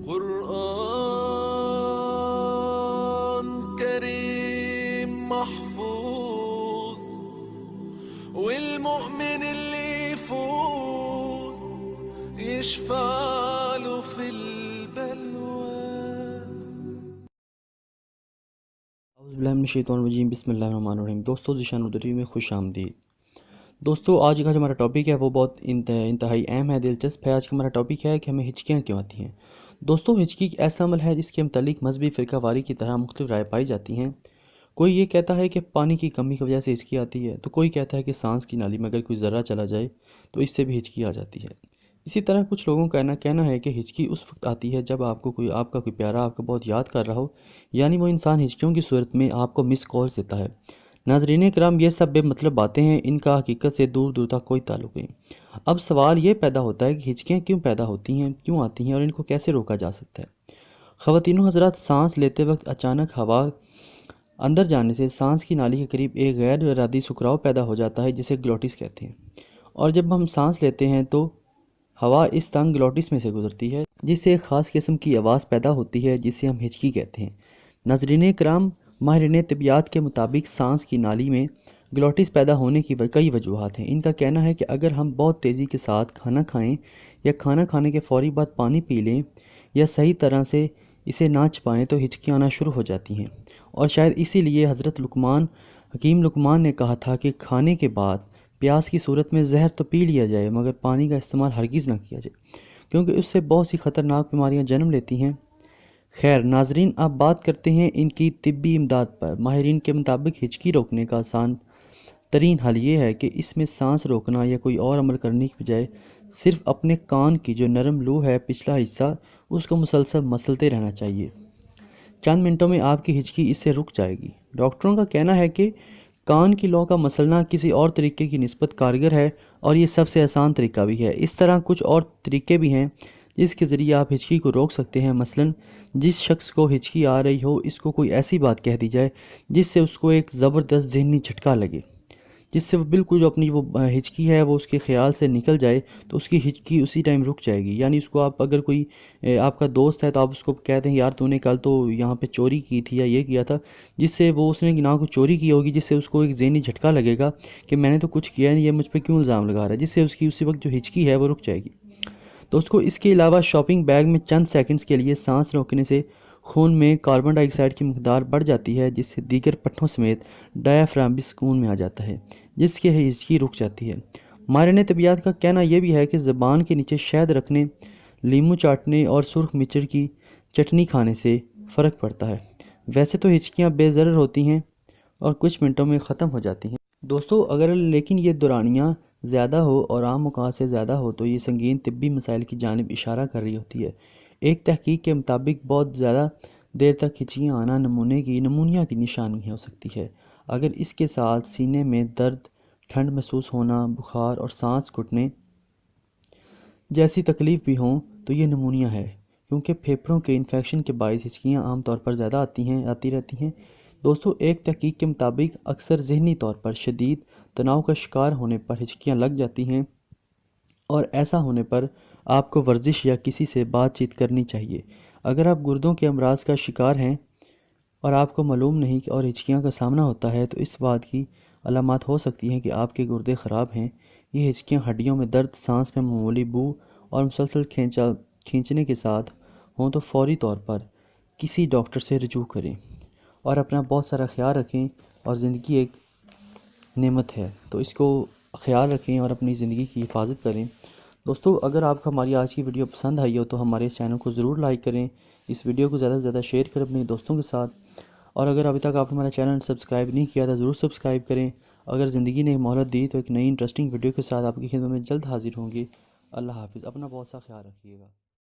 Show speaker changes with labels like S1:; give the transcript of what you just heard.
S1: قرآن كريم محفوظ والمؤمن اللي يفوز يشفع له في البلوى.
S2: اعوذ باللہ من الشیطان الرجیم، بسم اللہ الرحمن الرحیم. دوستو ذیشان اردو میں خوش آمدید. دوستو آج کا جو ہمارا ٹاپک ہے وہ بہت انتہائی اہم ہے، دلچسپ ہے. آج کا ہمارا ٹاپک ہے کہ ہمیں ہچکیاں کیوں آتی ہیں. دوستو ہچکی ایک ایسا عمل ہے جس کے متعلق مذہبی فرقہ واری کی طرح مختلف رائے پائی جاتی ہیں. کوئی یہ کہتا ہے کہ پانی کی کمی کی وجہ سے ہچکی آتی ہے، تو کوئی کہتا ہے کہ سانس کی نالی میں اگر کوئی ذرہ چلا جائے تو اس سے بھی ہچکی آ جاتی ہے. اسی طرح کچھ لوگوں کا کہنا ہے کہ ہچکی اس وقت آتی ہے جب آپ کا کوئی پیارا آپ کو بہت یاد کر رہا ہو، یعنی وہ انسان ہچکیوں کی صورت میں آپ کو مس کال دیتا ہے. ناظرین کرام، یہ سب بے مطلب باتیں ہیں، ان کا حقیقت سے دور دور تک کوئی تعلق نہیں. اب سوال یہ پیدا ہوتا ہے کہ ہچکیاں کیوں پیدا ہوتی ہیں، کیوں آتی ہیں، اور ان کو کیسے روکا جا سکتا ہے. خواتین و حضرات، سانس لیتے وقت اچانک ہوا اندر جانے سے سانس کی نالی کے قریب ایک غیر ارادی سکراؤ پیدا ہو جاتا ہے جسے گلوٹس کہتے ہیں. اور جب ہم سانس لیتے ہیں تو ہوا اس تنگ گلوٹس میں سے گزرتی ہے جس سے ایک خاص قسم کی آواز پیدا ہوتی ہے جسے ہم ہچکی کہتے ہیں. ناظرین کرام، ماہرین طبیات کے مطابق سانس کی نالی میں گلوٹس پیدا ہونے کی کئی وجوہات ہیں. ان کا کہنا ہے کہ اگر ہم بہت تیزی کے ساتھ کھانا کھائیں یا کھانا کھانے کے فوری بعد پانی پی لیں یا صحیح طرح سے اسے نہ چبائیں تو ہچکیاں آنا شروع ہو جاتی ہیں. اور شاید اسی لیے حضرت حکیم لقمان نے کہا تھا کہ کھانے کے بعد پیاس کی صورت میں زہر تو پی لیا جائے مگر پانی کا استعمال ہرگز نہ کیا جائے، کیونکہ اس سے بہت سی خطرناک بیماریاں جنم لیتی ہیں. خیر ناظرین، اب بات کرتے ہیں ان کی طبی امداد پر. ماہرین کے مطابق ہچکی روکنے کا آسان ترین حل یہ ہے کہ اس میں سانس روکنا یا کوئی اور عمل کرنے کی بجائے صرف اپنے کان کی جو نرم لو ہے، پچھلا حصہ، اس کو مسلسل مسلتے رہنا چاہیے. چند منٹوں میں آپ کی ہچکی اس سے رک جائے گی. ڈاکٹروں کا کہنا ہے کہ کان کی لو کا مسلنا کسی اور طریقے کی نسبت کارگر ہے اور یہ سب سے آسان طریقہ بھی ہے. اس طرح کچھ اور طریقے بھی ہیں جس کے ذریعے آپ ہچکی کو روک سکتے ہیں. مثلا جس شخص کو ہچکی آ رہی ہو اس کو کوئی ایسی بات کہہ دی جائے جس سے اس کو ایک زبردست ذہنی جھٹکا لگے، جس سے وہ بالکل جو اپنی وہ ہچکی ہے وہ اس کے خیال سے نکل جائے تو اس کی ہچکی اسی ٹائم رک جائے گی. یعنی اس کو آپ اگر کوئی آپ کا دوست ہے تو آپ اس کو کہتے ہیں یار تو نے کل تو یہاں پہ چوری کی تھی یا یہ کیا تھا، جس سے وہ اس نے نہ کوئی چوری کی ہوگی، جس سے اس کو ایک ذہنی جھٹکا لگے گا کہ میں نے تو کچھ کیا نہیں، یہ مجھ پہ کیوں الزام لگا رہا ہے، جس سے اس کی اسی وقت جو ہچکی ہے وہ رک جائے گی. دوستو اس کے علاوہ شاپنگ بیگ میں چند سیکنڈز کے لیے سانس روکنے سے خون میں کاربن ڈائی آکسائڈ کی مقدار بڑھ جاتی ہے، جس سے دیگر پٹھوں سمیت ڈایافرام بھی سکون میں آ جاتا ہے، جس کی ہچکی رک جاتی ہے. ماہرین طبیعت کا کہنا یہ بھی ہے کہ زبان کے نیچے شہد رکھنے، لیمو چاٹنے اور سرخ مرچ کی چٹنی کھانے سے فرق پڑتا ہے. ویسے تو ہچکیاں بے ضرر ہوتی ہیں اور کچھ منٹوں میں ختم ہو جاتی ہیں دوستو، لیکن یہ دورانیہ زیادہ ہو اور عام اوقات سے زیادہ ہو تو یہ سنگین طبی مسائل کی جانب اشارہ کر رہی ہوتی ہے. ایک تحقیق کے مطابق بہت زیادہ دیر تک ہچکیاں آنا نمونیا کی نشانی ہو سکتی ہے. اگر اس کے ساتھ سینے میں درد، ٹھنڈ محسوس ہونا، بخار اور سانس گھٹنے جیسی تکلیف بھی ہوں تو یہ نمونیا ہے، کیونکہ پھیپھڑوں کے انفیکشن کے باعث ہچکیاں عام طور پر زیادہ آتی رہتی ہیں. دوستو ایک تحقیق کے مطابق اکثر ذہنی طور پر شدید تناؤ کا شکار ہونے پر ہچکیاں لگ جاتی ہیں، اور ایسا ہونے پر آپ کو ورزش یا کسی سے بات چیت کرنی چاہیے. اگر آپ گردوں کے امراض کا شکار ہیں اور آپ کو معلوم نہیں اور ہچکیاں کا سامنا ہوتا ہے تو اس بات کی علامات ہو سکتی ہیں کہ آپ کے گردے خراب ہیں. یہ ہچکیاں ہڈیوں میں درد، سانس میں معمولی بو اور مسلسل کھینچنے کے ساتھ ہوں تو فوری طور پر کسی ڈاکٹر سے رجوع کریں اور اپنا بہت سارا خیال رکھیں. اور زندگی ایک نعمت ہے تو اس کو خیال رکھیں اور اپنی زندگی کی حفاظت کریں. دوستو اگر آپ کو ہماری آج کی ویڈیو پسند آئی ہو تو ہمارے اس چینل کو ضرور لائک کریں، اس ویڈیو کو زیادہ سے زیادہ شیئر کریں اپنے دوستوں کے ساتھ، اور اگر ابھی تک آپ نے ہمارا چینل سبسکرائب نہیں کیا تو ضرور سبسکرائب کریں. اگر زندگی نے مہلت دی تو ایک نئی انٹرسٹنگ ویڈیو کے ساتھ آپ کی خدمت میں جلد حاضر ہوں گی. اللہ حافظ. اپنا بہت سا خیال رکھیے گا.